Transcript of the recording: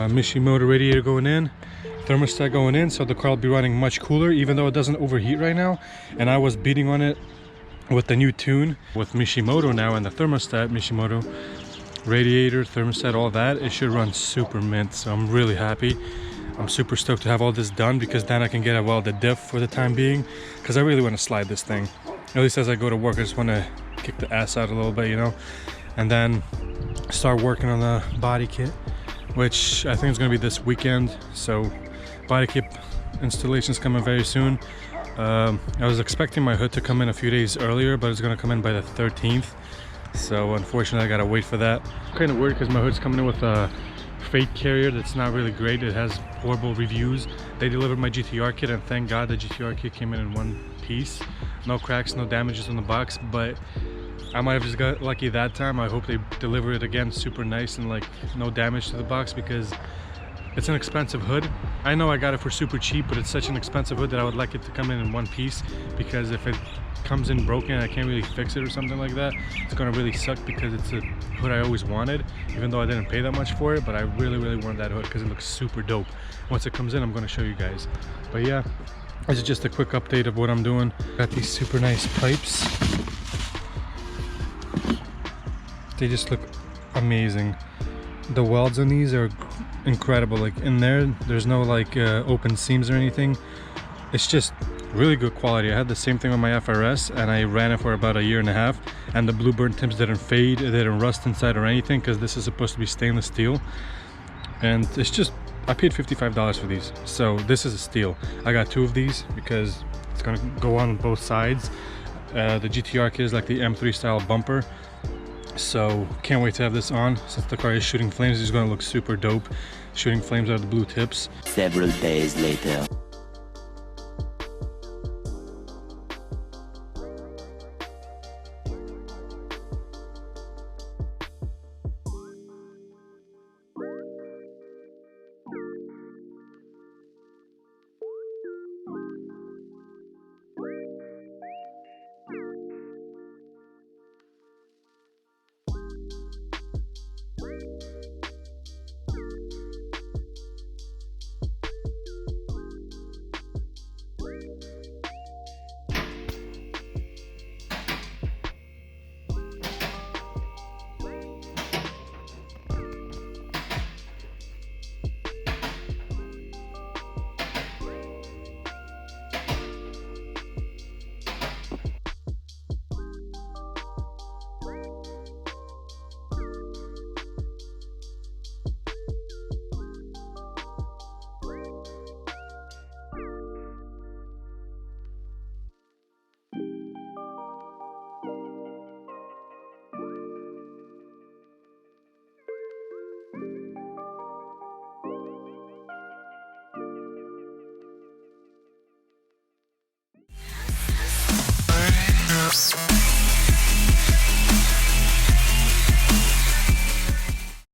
Mishimoto radiator going in, thermostat going in, so the car will be running much cooler even though it doesn't overheat right now. And I was beating on it with the new tune with Mishimoto now, and the thermostat, Mishimoto radiator, thermostat, all that, it should run super mint. So I'm really happy. I'm super stoked to have all this done, because then I can get a welded diff for the time being, because I really want to slide this thing. At least as I go to work, I just want to kick the ass out a little bit, you know, and then start working on the body kit, which I think is going to be this weekend. So body kit installation's coming very soon. I was expecting my hood to come in a few days earlier, but it's going to come in by the 13th. So unfortunately I gotta wait for that. Kind of weird because my hood's coming in with a freight carrier that's not really great. It has horrible reviews. They delivered my GTR kit, and thank God the GTR kit came in one piece. No cracks, no damages on the box, but I might have just got lucky that time. I hope they deliver it again super nice and like no damage to the box, because it's an expensive hood. I know I got it for super cheap, but it's such an expensive hood that I would like it to come in one piece, because if it comes in broken and I can't really fix it or something like that, it's gonna really suck, because it's a hood I always wanted, even though I didn't pay that much for it. But I really wanted that hood because it looks super dope. Once it comes in, I'm gonna show you guys. But yeah, this is just a quick update of what I'm doing. Got these super nice pipes. They just look amazing. The welds on these are incredible. Like in there's no like open seams or anything. It's just really good quality. I had the same thing on my FRS, and I ran it for about 1.5 years, and the blue burnt tips didn't fade, it didn't rust inside or anything, because this is supposed to be stainless steel. And it's just, I paid $55 for these, so this is a steal. I got 2 of these because it's gonna go on both sides. The GTR Kit is like the M3 style bumper, so can't wait to have this on. Since the car is shooting flames, it's gonna look super dope, shooting flames out of the blue tips. Several days later.